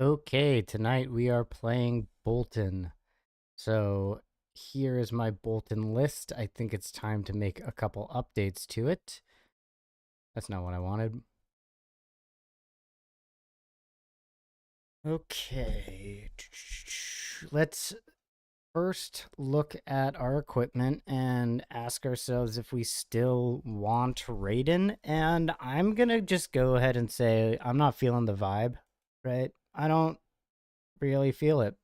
Okay, tonight we are playing Bolton. So here is my Bolton list. I think it's time to make a couple updates to it. That's not what I wanted. Okay. Let's first look at our equipment and ask ourselves if we still want Raiden. And I'm going to just go ahead and say I'm not feeling the vibe, right? I don't really feel it.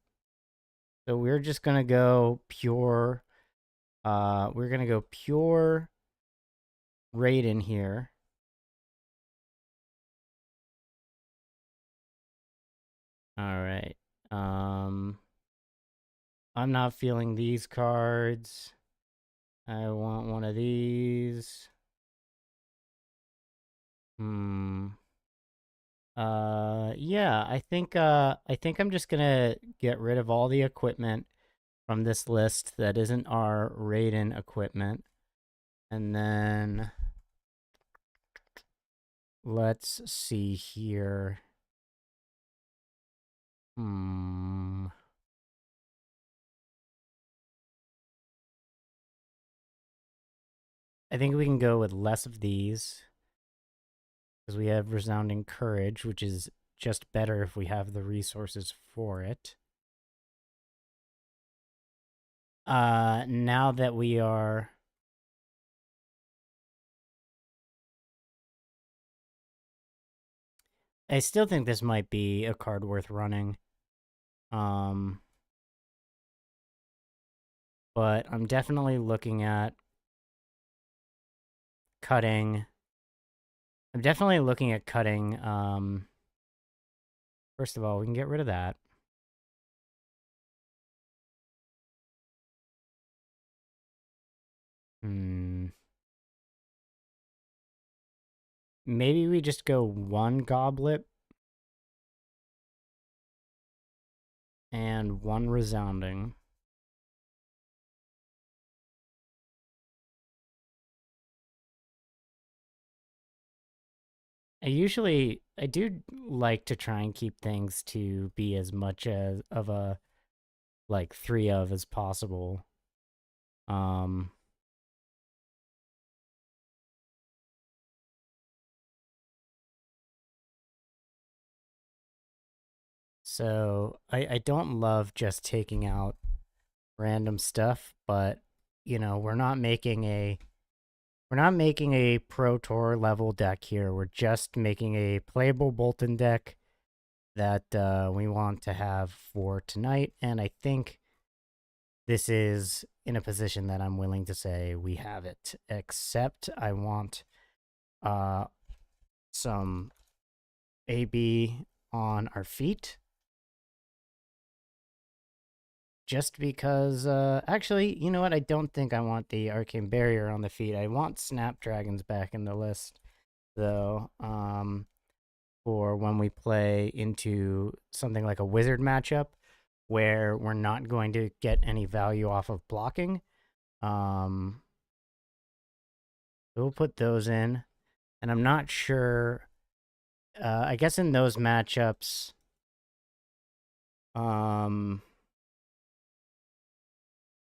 So we're just going to go pure. We're gonna go pure Raiden here. All right. Um, I'm not feeling these cards. I want one of these. Hmm. Yeah, I think I'm just gonna get rid of all the equipment from this list that isn't our Raiden equipment. And then let's see here. Hmm. I think we can go with less of these, because we have resounding courage, which is just better if we have the resources for it. Now that we are, I still think this might be a card worth running. Um, but I'm definitely looking at cutting. I'm definitely looking at cutting. First of all, we can get rid of that. Hmm. Maybe we just go one goblet and one resounding. I do like to try and keep things to be as much as of a like three of as possible. Um, so I don't love just taking out random stuff, but we're not making a Pro Tour level deck here. We're just making a playable Bolton deck that we want to have for tonight, and I think this is in a position that I'm willing to say we have it. Except I want uh some AB on our feet, just because actually, you know what? I don't think I want the arcane barrier on the feet. I want snapdragons back in the list though. For when we play into something like a wizard matchup where we're not going to get any value off of blocking. Um we'll put those in, and I'm not sure, I guess in those matchups, um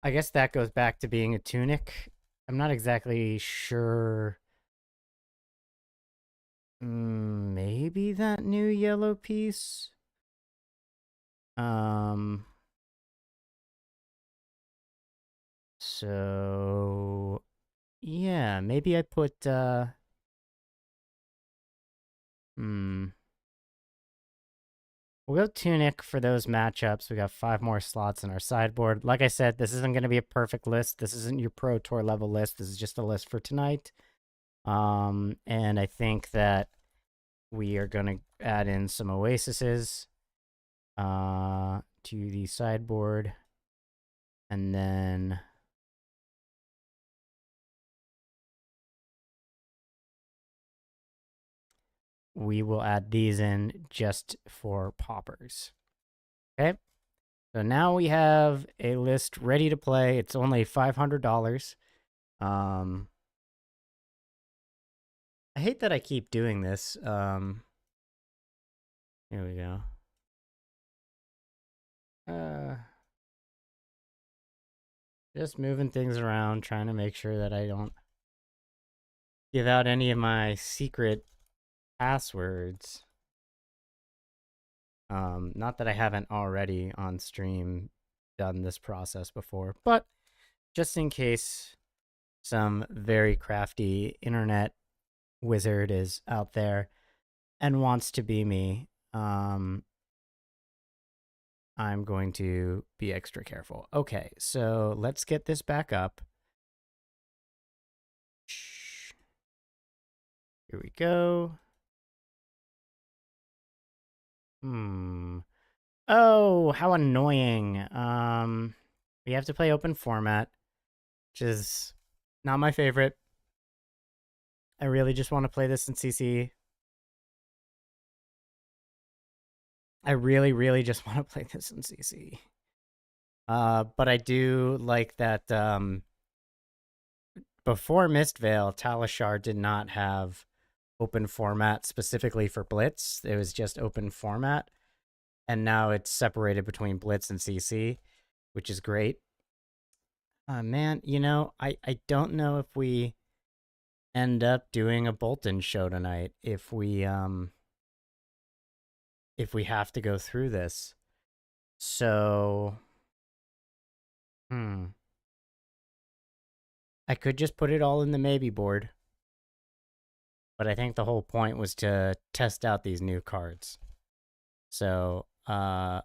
I guess that goes back to being a tunic. I'm not exactly sure. Maybe that new yellow piece. Um. So yeah, maybe I put. Hmm. We'll go tunic for those matchups. We got 5 more slots in our sideboard. Like I said, this isn't going to be a perfect list. This isn't your Pro Tour level list. This is just a list for tonight. And I think that we are going to add in some oasises to the sideboard, and then we will add these in just for poppers. Okay, so now we have a list ready to play. It's only $500. Um, I hate that I keep doing this. Here we go. Uh, just moving things around, trying to make sure that I don't give out any of my secret passwords. Not that I haven't already on stream done this process before, but just in case some very crafty internet wizard is out there and wants to be me, I'm going to be extra careful. Okay, so let's get this back up. Here we go. Oh, how annoying. We have to play open format, which is not my favorite. I really just want to play this in CC. I really, really just want to play this in CC. But I do like that before Mistvale, Talishar did not have open format specifically for Blitz. It was just open format. And now it's separated between Blitz and CC, which is great. Man, you know, I don't know if we end up doing a Bolton show tonight if we have to go through this. So, I could just put it all in the maybe board. But I think the whole point was to test out these new cards. So, we'll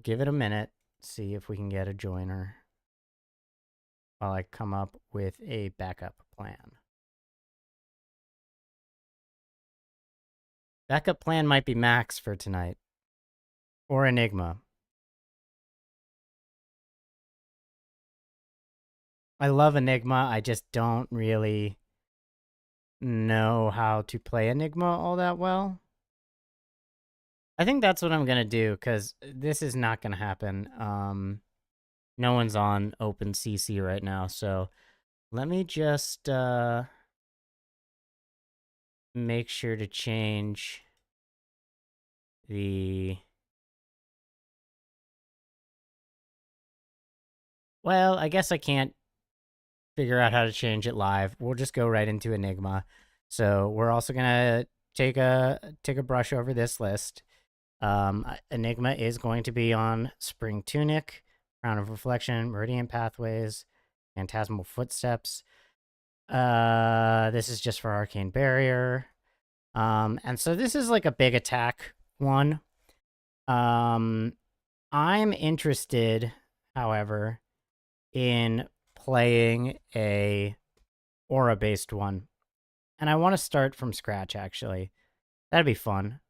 give it a minute, see if we can get a joiner while I come up with a backup plan. Backup plan might be Max for tonight. Or Enigma. I love Enigma, I just don't really know how to play Enigma all that well. I think that's what I'm gonna do, because this is not gonna happen. No one's on OpenCC right now, so let me just make sure to change the... Well, I guess I can't figure out how to change it live. We'll just go right into Enigma. So we're also gonna take a brush over this list. Enigma is going to be on Spring Tunic, Crown of Reflection, Meridian Pathways, Phantasmal Footsteps. This is just for Arcane Barrier. And so this is like a big attack one. I'm interested, however, in playing a aura-based one. And I want to start from scratch, actually. That'd be fun.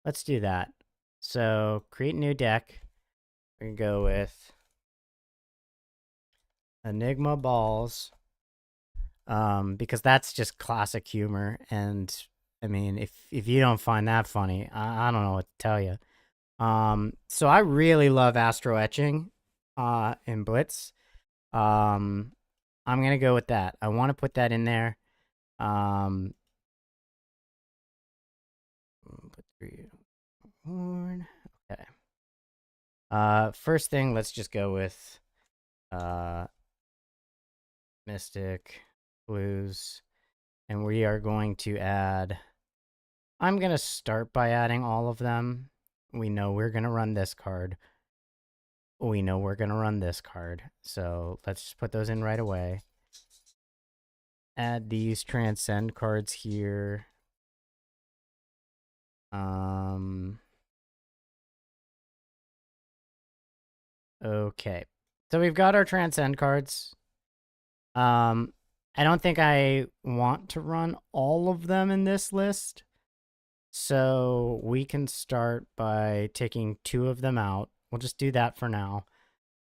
Let's do that. So, create new deck. We can go with Enigma Balls. Because that's just classic humor. And, I mean, if you don't find that funny, I don't know what to tell you. So I really love Astro Etching in Blitz. I'm gonna go with that. I want to put that in there. Put 3 horn. Okay. First thing, let's just go with Mystic Blues, and we are going to add. I'm gonna start by adding all of them. We know we're gonna run this card. We know we're gonna run this card, so let's just put those in right away. Add these transcend cards here. Okay. So we've got our transcend cards. I don't think I want to run all of them in this list. So we can start by taking 2 of them out. We'll just do that for now.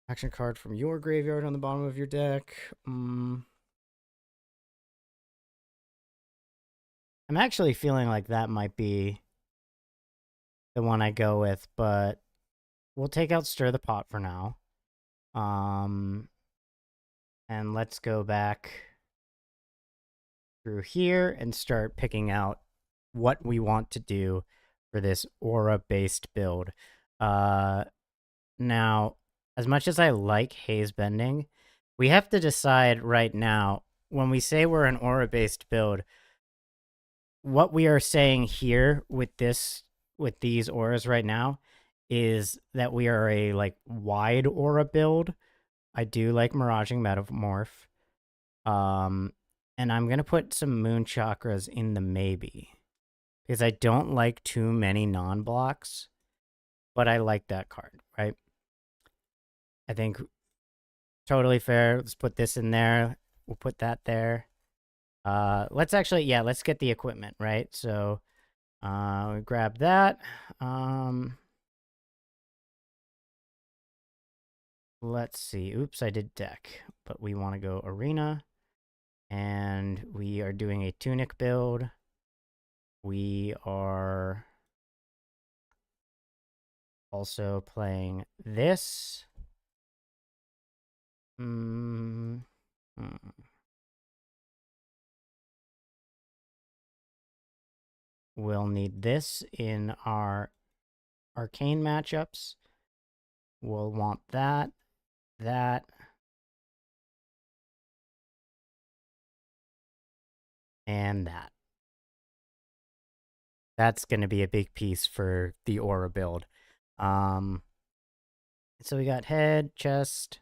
Action card from your graveyard on the bottom of your deck. I'm actually feeling like that might be the one I go with, but we'll take out Stir the Pot for now. And let's go back through here and start picking out what we want to do for this aura based build. Uh, Now, as much as I like haze bending, we have to decide right now when we say we're an aura based build, what we are saying here with these auras right now is that we are a like wide aura build. I do like miraging metamorph. Um and I'm going to put some moon chakras in the maybe because I don't like too many non-blocks, but I like that card, right? I think totally fair. Let's put this in there. We'll put that there. Let's actually, yeah, let's get the equipment, right? So, we grab that. Um, let's see. Oops, I did deck, but we want to go arena, and we are doing a tunic build. We are also playing this. Mm, hmm. We'll need this in our arcane matchups. We'll want that, that, and that. That's going to be a big piece for the aura build. Um, so we got head, chest,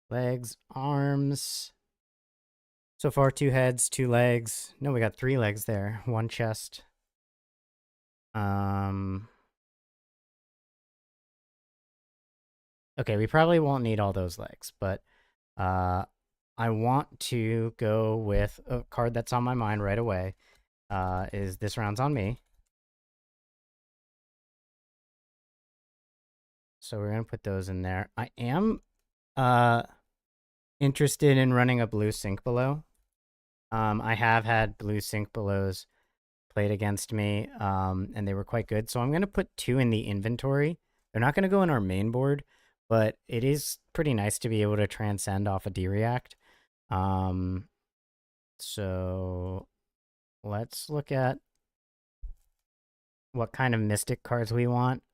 legs, arms. So far, 2 heads, 2 legs. No, we got 3 legs there. 1 chest. Um, okay, we probably won't need all those legs, but I want to go with a card that's on my mind right away. Is this round's on me? So we're gonna put those in there. I am uh interested in running a blue sink below. I have had blue sink belows played against me, and they were quite good. So I'm gonna put 2 in the inventory. They're not gonna go in our main board, but it is pretty nice to be able to transcend off a D-React. Um, so let's look at what kind of mystic cards we want.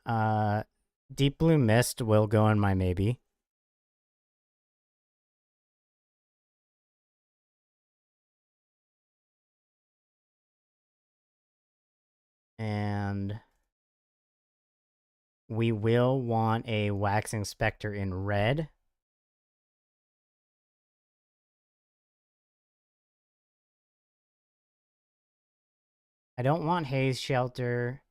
Deep Blue Mist will go in my maybe. And we will want a Waxing Spectre in red. I don't want Haze Shelter.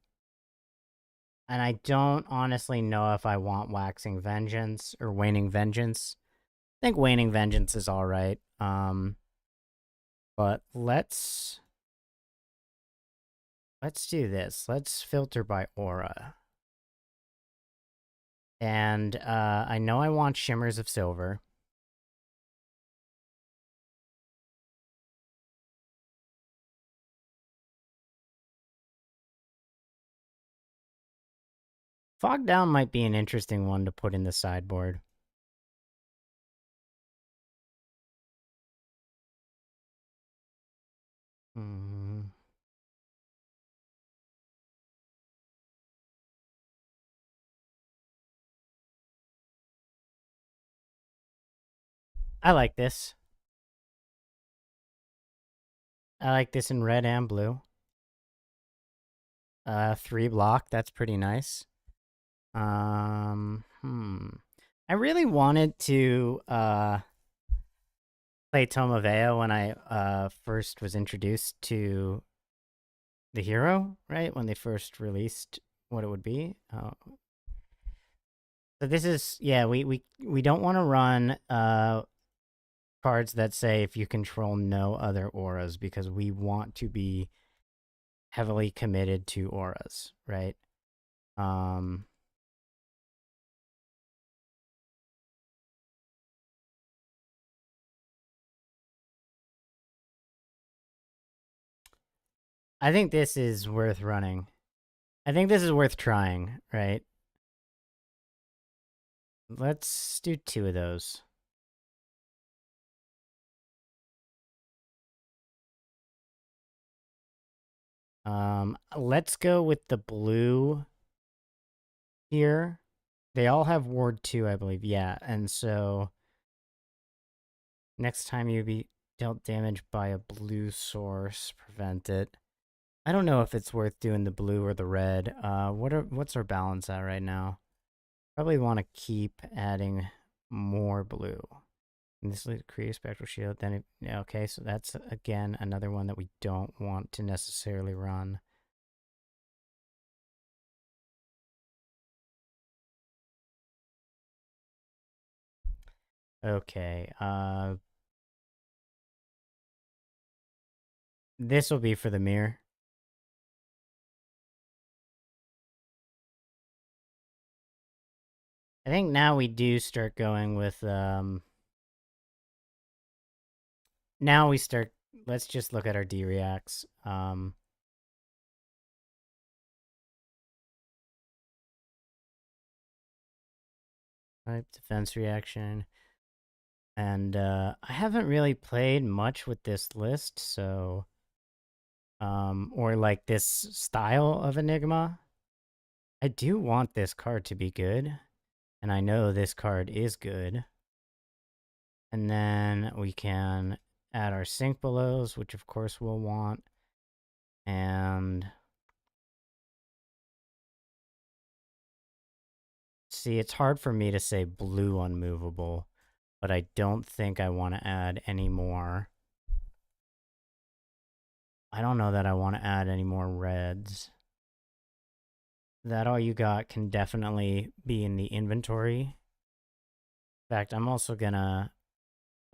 And I don't honestly know if I want Waxing Vengeance or Waning Vengeance. I think Waning Vengeance is alright. But let's do this. Let's filter by aura. And I know I want Shimmers of Silver. Fog Down might be an interesting one to put in the sideboard. Mm. I like this. I like this in red and blue. 3 block, that's pretty nice. I really wanted to play Tomaveo when I first was introduced to the hero, right? When they first released what it would be. So this is, yeah, we don't want to run cards that say if you control no other auras because we want to be heavily committed to auras, right? I think this is worth running. I think this is worth trying, right? Let's do 2 of those. Let's go with the blue here. They all have Ward 2, I believe. Yeah, and so next time you be dealt damage by a blue source, prevent it. I don't know if it's worth doing the blue or the red. What's our balance at right now? Probably want to keep adding more blue. And this will create a spectral shield. Then yeah, okay, so that's again another one that we don't want to necessarily run. Okay, this will be for the mirror. I think now we do start going with now we start. Let's just look at our D reacts. Type defense reaction. And I haven't really played much with this list, so or like this style of Enigma. I do want this card to be good, and I know this card is good. And then we can add our sync belows, which of course we'll want. And see, it's hard for me to say blue unmovable, but I don't think I want to add any more. I don't know that I want to add any more reds. That all you got can definitely be in the inventory. In fact, I'm also gonna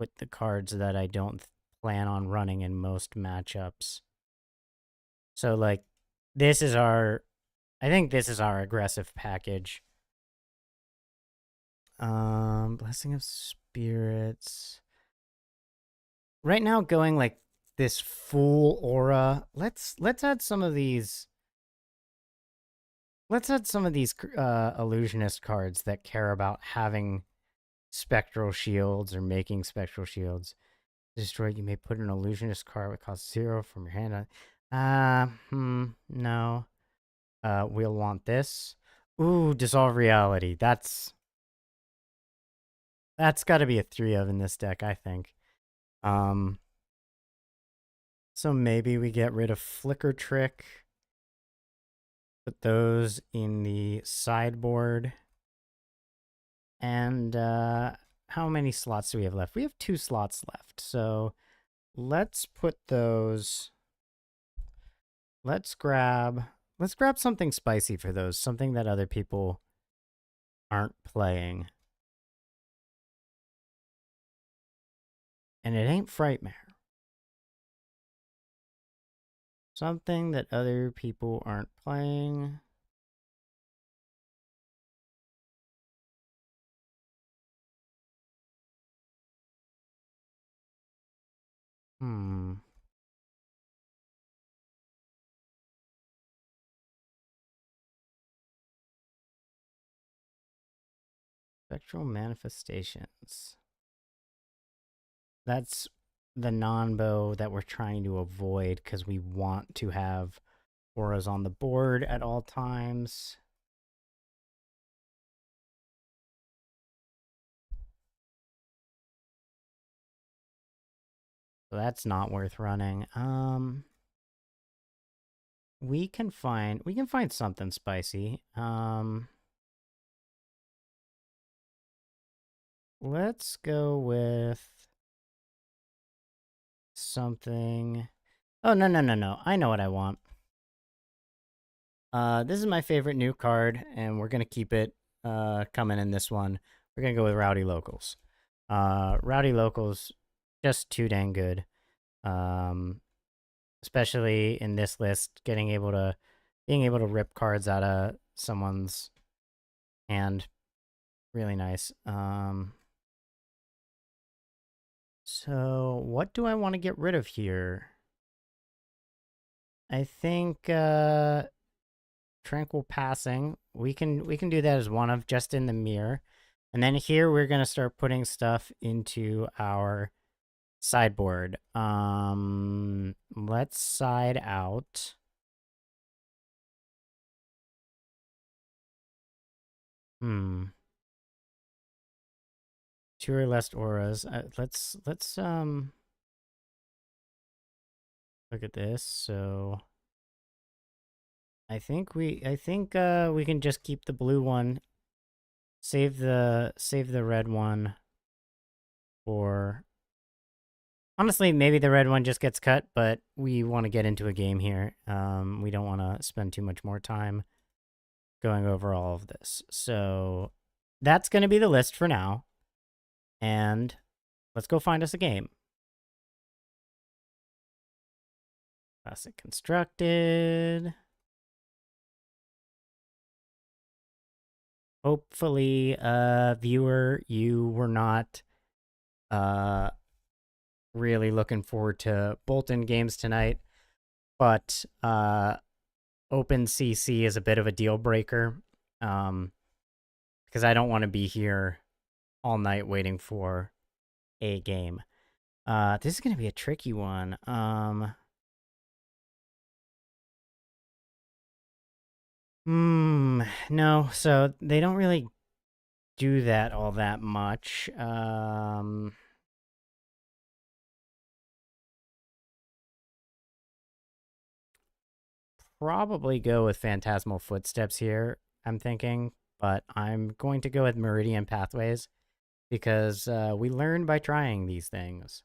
put the cards that I don't plan on running in most matchups. So like, this is our, I think this is our aggressive package. Blessing of Spirits. Right now, going like this full aura. Let's add some of these. Let's add some of these illusionist cards that care about having spectral shields or making spectral shields. Destroyed, you may put an illusionist card with cost 0 from your hand. No. We'll want this. Ooh, dissolve reality. That's got to be a 3 of in this deck, I think. So maybe we get rid of Flicker Trick. Put those in the sideboard. And how many slots do we have left? We have 2 slots left. So let's put those. Let's grab something spicy for those, something that other people aren't playing. And it ain't Frightmare. Something that other people aren't playing. Spectral manifestations. That's the non-bow that we're trying to avoid because we want to have auras on the board at all times. So that's not worth running. We can find something spicy. Let's go with something. Oh, no. I know what I want. This is my favorite new card, and we're going to keep it coming in this one. We're going to go with Rowdy Locals. Rowdy Locals, just too dang good. Especially in this list, being able to rip cards out of someone's hand. Really nice. So what do I want to get rid of here? I think Tranquil Passing. We can do that as one of just in the mirror. And then here we're going to start putting stuff into our sideboard. Let's side out. Hmm. Two or less auras. Let's look at this. So I think we can just keep the blue one. Save the red one for, honestly, maybe the red one just gets cut, but we want to get into a game here. We don't want to spend too much more time going over all of this. So that's going to be the list for now. And let's go find us a game. Classic constructed. Hopefully, viewer, you were not uh really looking forward to Bolton games tonight, but OpenCC is a bit of a deal breaker. Because I don't want to be here all night waiting for a game. This is gonna be a tricky one. No, so they don't really do that all that much. Probably go with Phantasmal Footsteps here, I'm thinking, but I'm going to go with Meridian Pathways because we learn by trying these things.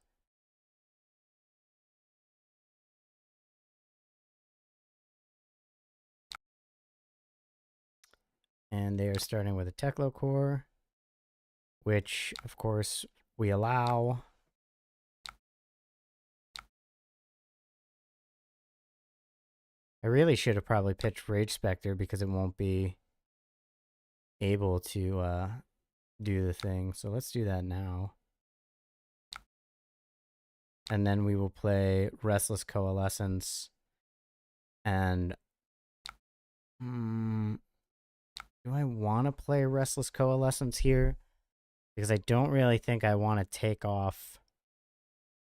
And they are starting with a Teklo core, which, of course, we allow. I really should have probably pitched Rage Spectre because it won't be able to do the thing. So let's do that now. And then we will play Restless Coalescence. And do I want to play Restless Coalescence here? Because I don't really think I want to take off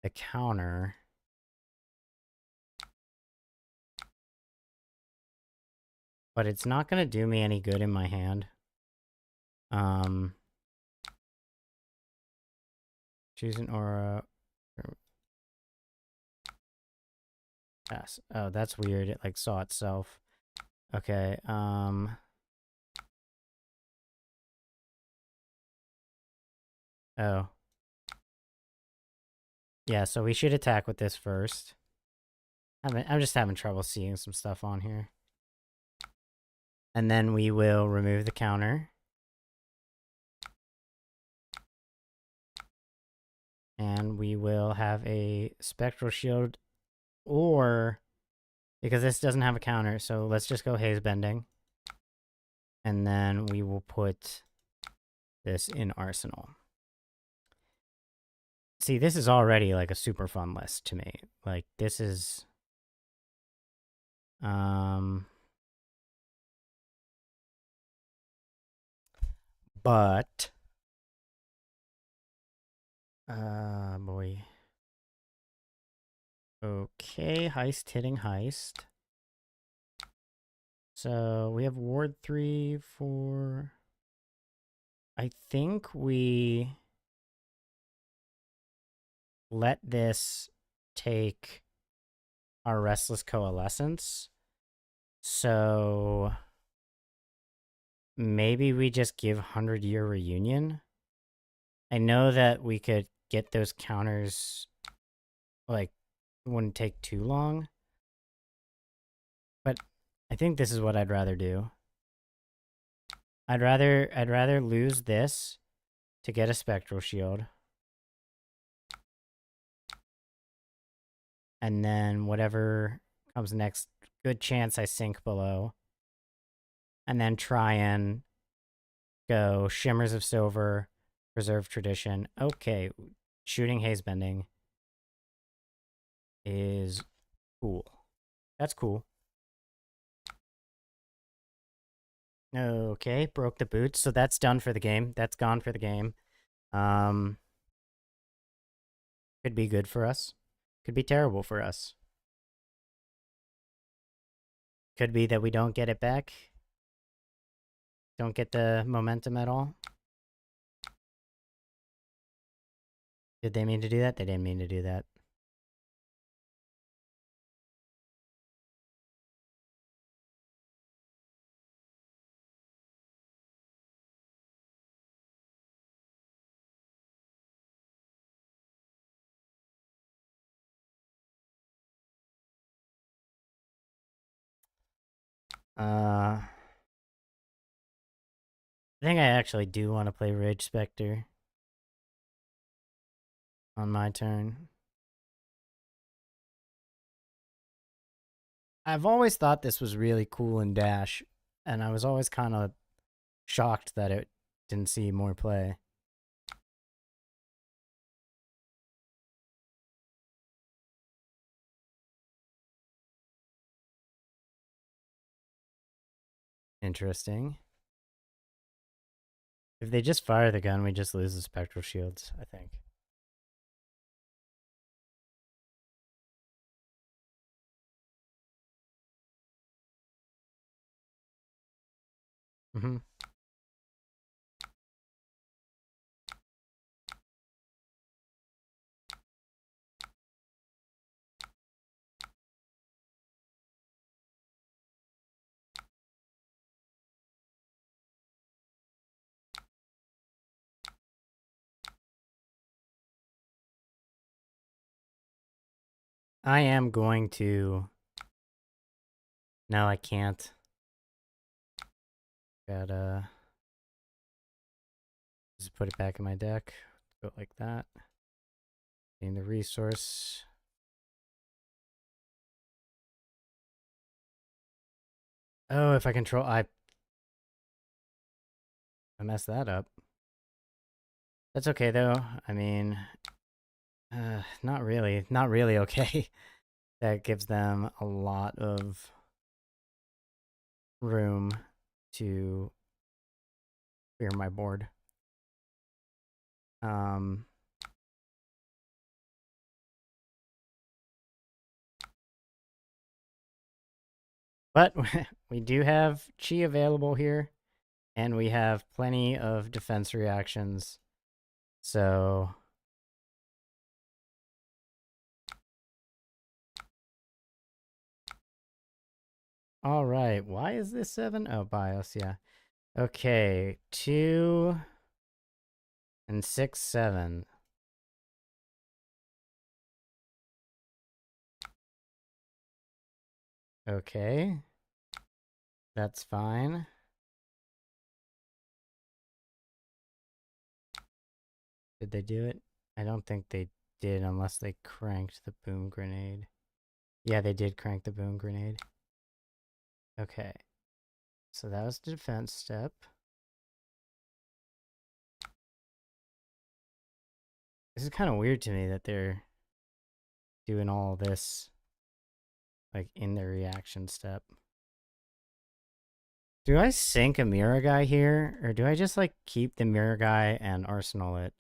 the counter. But it's not going to do me any good in my hand. Choose an aura. Yes. Oh, that's weird. It like saw itself. Okay. Oh. Yeah, so we should attack with this first. I'm just having trouble seeing some stuff on here. And then we will remove the counter. And we will have a Spectral Shield, or, because this doesn't have a counter, so let's just go Haze Bending. And then we will put this in Arsenal. See, this is already like a super fun list to me. Like, this is... But... boy. Okay, Heist hitting Heist. So, we have Ward 3 for... I think we let this take our Restless Coalescence. So maybe we just give 100-Year Reunion. I know that we could get those counters, like, it wouldn't take too long. But I think this is what I'd rather do. I'd rather lose this to get a Spectral Shield. And then whatever comes next, good chance I sink below. And then try and go Shimmers of Silver, Preserve Tradition. Okay, shooting Haze Bending is cool. That's cool. Okay, broke the boots, so that's done for the game. That's gone for the game. Could be good for us. Could be terrible for us. Could be that we don't get it back. don't get the momentum at all. Did they mean to do that? They didn't mean to do that. I think I actually do want to play Rage Spectre on my turn. I've always thought this was really cool in Dash, and I was always kind of shocked that it didn't see more play. Interesting. If they just fire the gun, we just lose the spectral shields, I think. Mm-hmm. I am going to... No, I can't. Gotta... Just put it back in my deck. Go like that. Gain the resource. Oh, if I control... I messed that up. That's okay, though. I mean... not really. Not really okay. That gives them a lot of room to clear my board. But we do have Chi available here, and we have plenty of defense reactions. So... All right, why is this 7? Oh, BIOS, yeah. Okay, 2 and 6, 7. Okay, that's fine. Did they do it? I don't think they did unless they cranked the boom grenade. Yeah, they did crank the boom grenade. Okay, so that was the defense step. This is kind of weird to me that they're doing all this like in their reaction step. Do I sink a mirror guy here, or do I just like keep the mirror guy and arsenal it?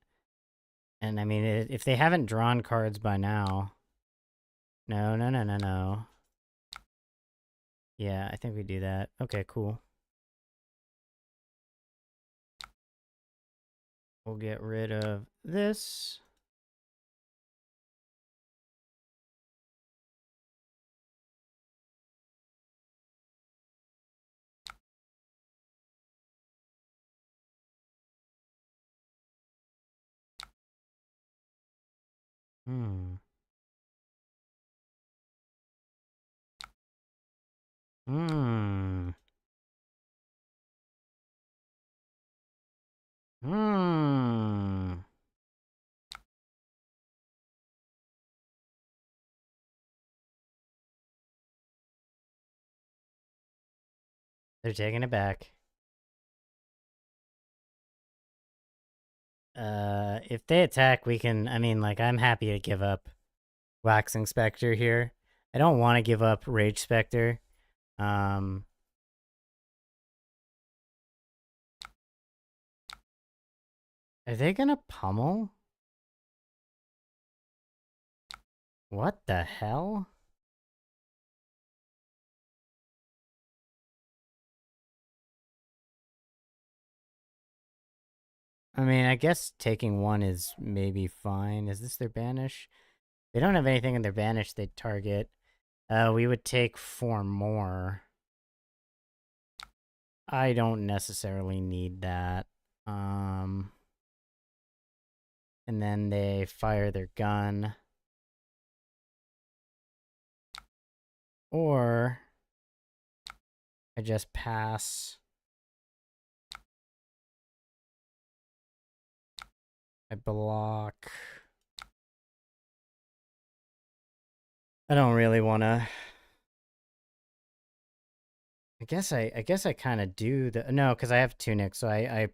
And I mean, if they haven't drawn cards by now, no, no, no, no, no. Yeah, I think we do that. Okay, cool. We'll get rid of this. Hmm. Hmm. Hmm. They're taking it back. If they attack, we can, I mean, like, I'm happy to give up Waxing Spectre here. I don't want to give up Rage Spectre. Are they gonna pummel? What the hell? I mean, I guess taking one is maybe fine. Is this their banish? They don't have anything in their banish they target. We would take 4 more. I don't necessarily need that. Um, and then they fire their gun. Or I just pass. I block. I don't really want to. I guess I kind of do the no, because I have Tunic, so I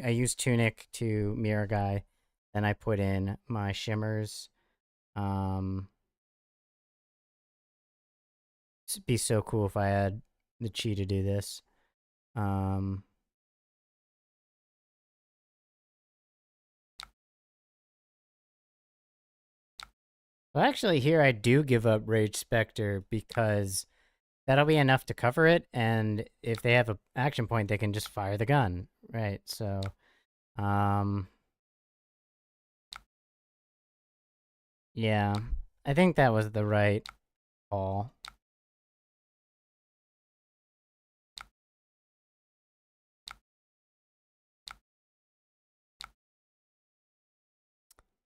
use Tunic to mirror guy, then I put in my shimmers. Um, it'd be so cool if I had the chi to do this. Um, but actually, here I do give up Rage Spectre because that'll be enough to cover it, and if they have a action point, they can just fire the gun, right? So, um, yeah, I think that was the right call.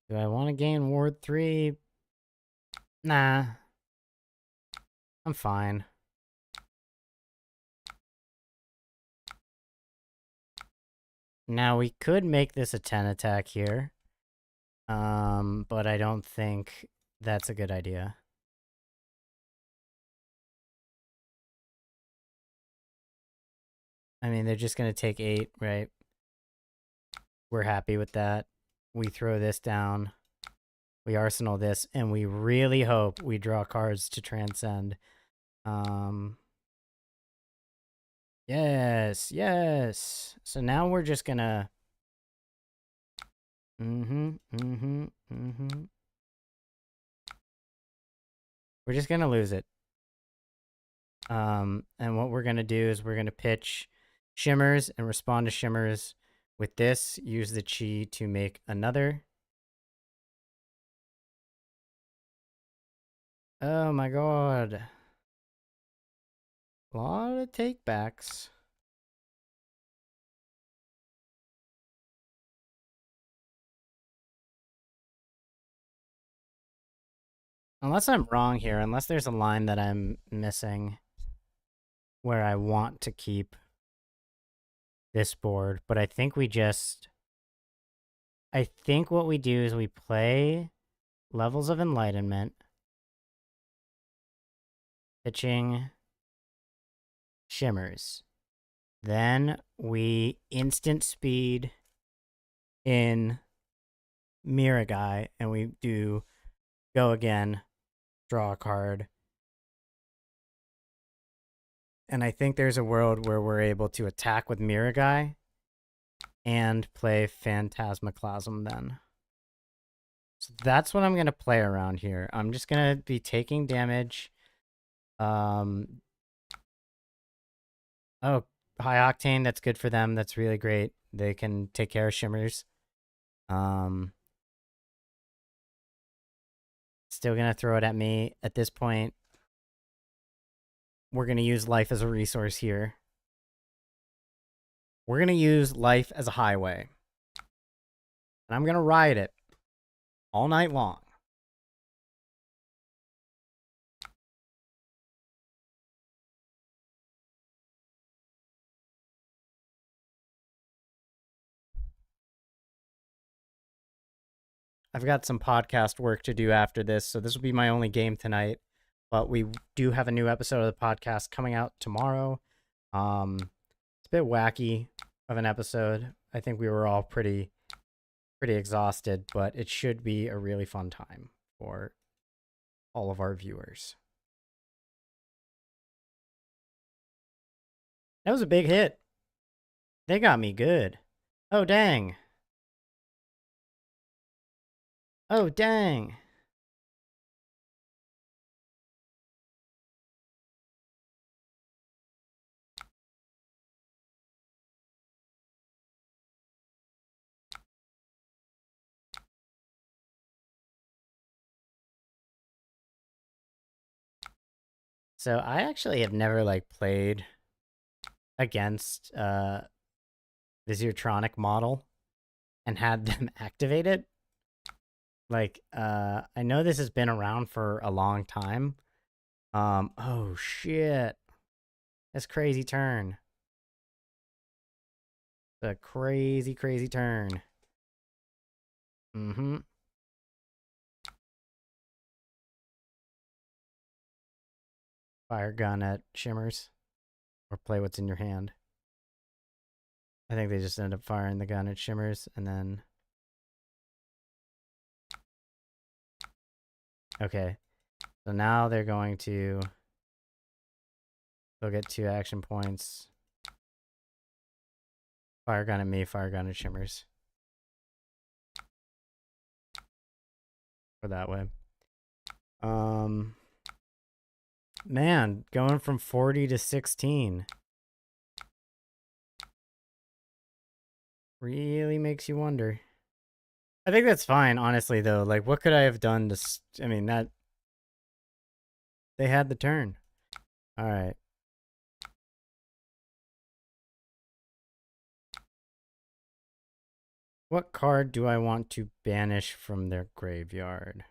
Do I want to gain Ward 3? Nah, I'm fine. Now we could make this a 10 attack here. But I don't think that's a good idea. I mean, they're just gonna take 8, right? We're happy with that. We throw this down. We arsenal this, and we really hope we draw cards to transcend. Um, yes, yes. So now we're just gonna. Mm-hmm. We're just gonna lose it. And what we're gonna do is we're gonna pitch shimmers and respond to shimmers with this. Use the chi to make another. Oh my god. A lot of takebacks. Unless I'm wrong here, unless there's a line that I'm missing where I want to keep this board, but I think we just. I think what we do is we play Levels of Enlightenment, pitching shimmers. Then we instant speed in Miragai and we do go again, draw a card. And I think there's a world where we're able to attack with Miragai and play Phantasmaclasm then. So that's what I'm going to play around here. I'm just going to be taking damage. Oh, high octane, that's good for them. That's really great. They can take care of shimmers. Still going to throw it at me at this point. We're going to use life as a resource here. We're going to use life as a highway. And I'm going to ride it all night long. I've got some podcast work to do after this, so this will be my only game tonight. But we do have a new episode of the podcast coming out tomorrow. It's a bit wacky of an episode. I think we were all pretty exhausted, but it should be a really fun time for all of our viewers. That was a big hit. They got me good. Oh, dang. Oh, dang. So I actually have never like played against the Zertronic model and had them activate it. Like, I know this has been around for a long time. Oh shit. That's crazy turn. The crazy, crazy turn. Mm-hmm. Fire gun at Shimmers. Or play what's in your hand. I think they just end up firing the gun at Shimmers and then... Okay. So now they're going to... They'll get 2 action points. Fire gun at me, fire gun at Shimmers. Or that way. Man, going from 40 to 16. Really makes you wonder. I think that's fine, honestly, though. Like, what could I have done to... I mean, that... They had the turn. Alright. What card do I want to banish from their graveyard?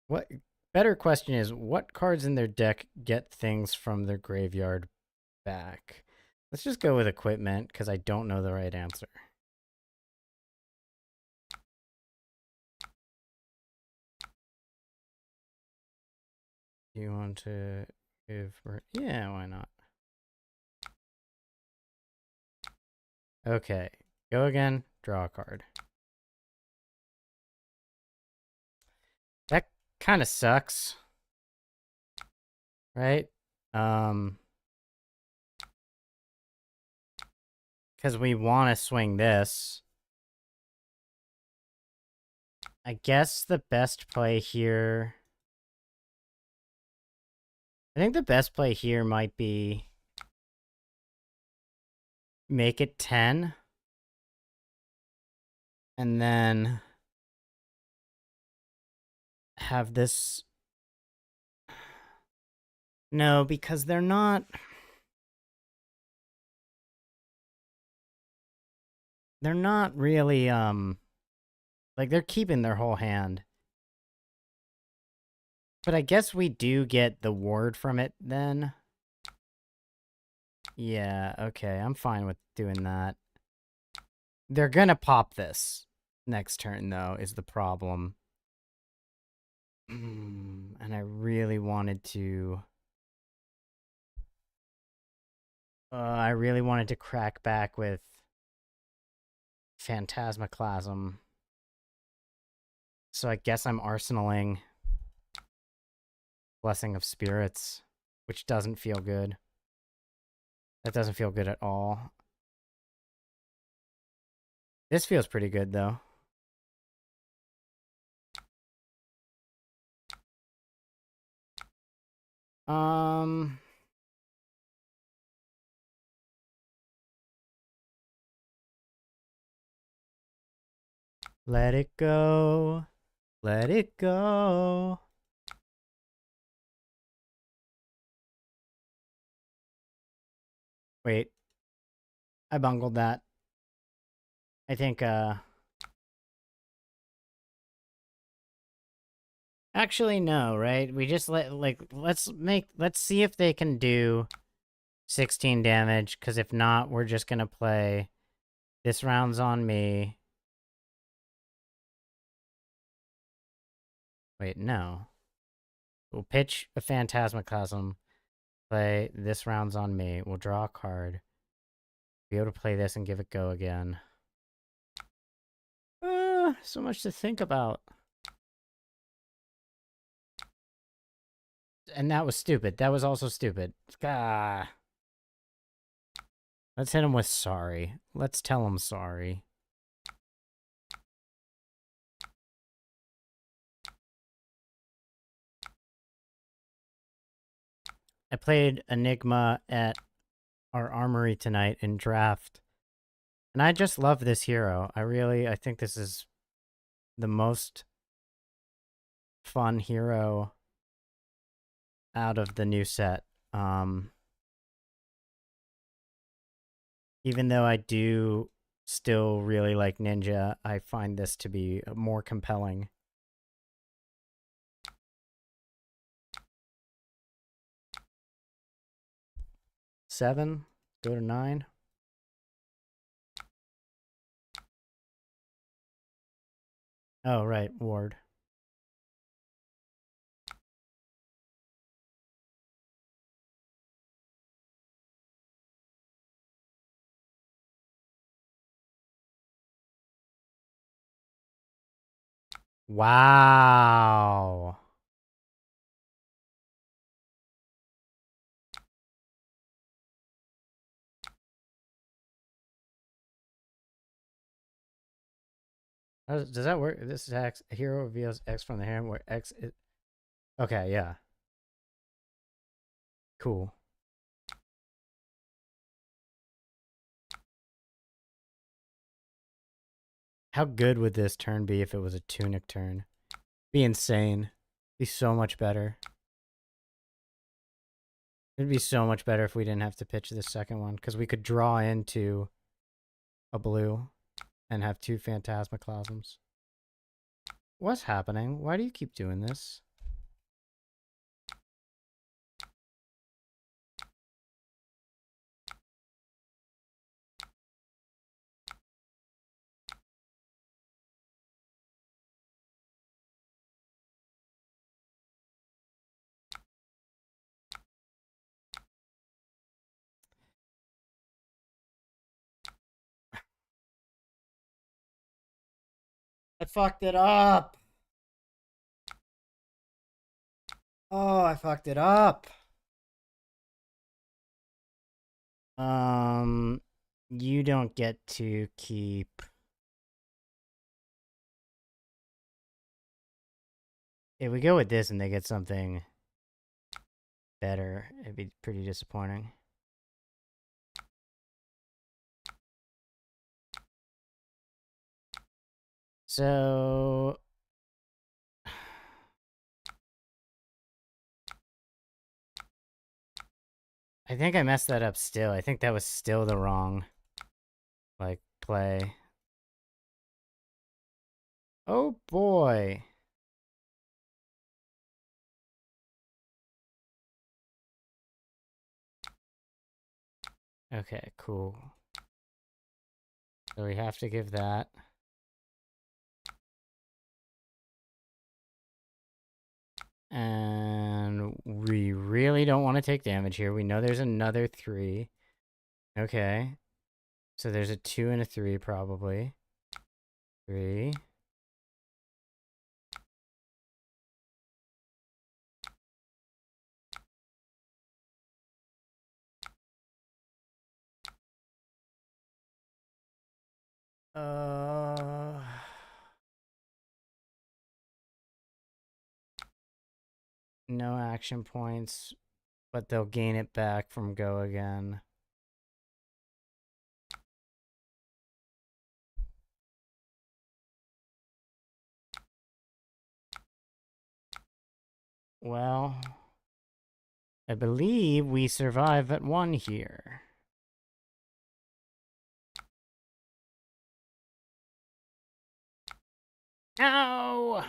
What... Better question is, what cards in their deck get things from their graveyard back? Let's just go with equipment, because I don't know the right answer. Do you want to give... Yeah, why not? Okay. Go again. Draw a card. That kind of sucks. Right? Because we want to swing this. I guess the best play here... I think the best play here might be... Make it 10. And then... Have this... No, because they're not... They're not really, like, they're keeping their whole hand. But I guess we do get the ward from it, then. Yeah, okay, I'm fine with doing that. They're gonna pop this next turn, though, is the problem. And I really wanted to... I really wanted to crack back with Phantasmaclasm. So I guess I'm arsenaling Blessing of Spirits, which doesn't feel good. That doesn't feel good at all. This feels pretty good, though. Let it go. Let it go. Wait. I bungled that. I think, actually, no, right? We just let's see if they can do 16 damage, because if not, we're just gonna play this round's on me. Wait, no. We'll pitch a Phantasmaclasm. Play this round's on me. We'll draw a card. Be able to play this and give it go again. So much to think about. And that was stupid. That was also stupid. Ah. Let's hit him with sorry. Let's tell him sorry. I played Enigma at our armory tonight in draft. And I just love this hero. I think this is the most fun hero out of the new set. Even though I do still really like Ninja, I find this to be more compelling. Seven, go to 9. Oh, right, Ward. Wow. Does that work? This is X. Hero reveals X from the hand where X is. Okay, yeah. Cool. How good would this turn be if it was a Tunic turn? Be insane. Be so much better. It'd be so much better if we didn't have to pitch the second one, because we could draw into a blue and have 2 Phantasmaclasms. What's happening? Why do you keep doing this? I fucked it up. Oh, I fucked it up. You don't get to keep. If we go with this and they get something better, it'd be pretty disappointing. So I think I messed that up still. I think that was still the wrong, like, play. Oh boy. Okay, cool. So we have to give that. And we really don't want to take damage here. We know there's another 3. Okay. So there's a 2 and a 3 probably. 3. No action points, but they'll gain it back from go again. Well, I believe we survive at 1 here. No!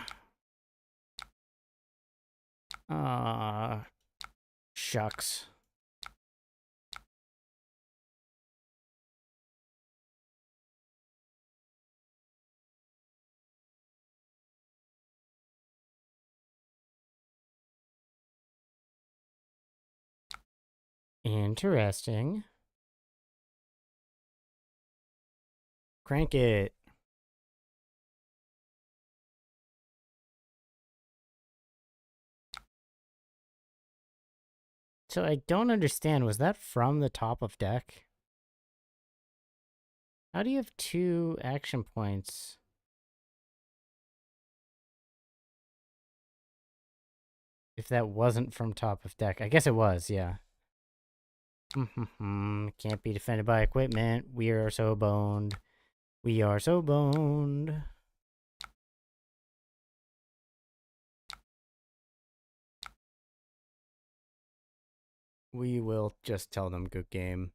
Shucks. Interesting. Crank it. So I don't understand. Was that from the top of deck? How do you have 2 action points? If that wasn't from top of deck. I guess it was, yeah. Can't be defended by equipment. We are so boned. We are so boned. We will just tell them good game.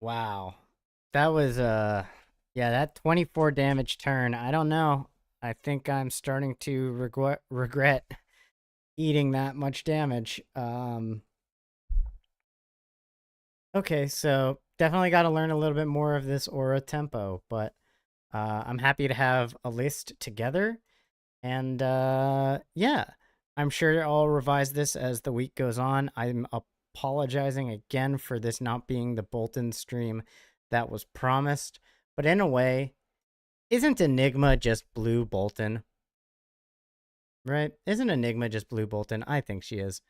Wow. That was yeah, that 24 damage turn. I don't know. I think I'm starting to regret eating that much damage. Okay, so definitely got to learn a little bit more of this aura tempo, but I'm happy to have a list together. And yeah, I'm sure I'll revise this as the week goes on. I'm apologizing again for this not being the Bolton stream that was promised. But in a way, isn't Enigma just Blue Bolton? Right? Isn't Enigma just Blue Bolton? I think she is.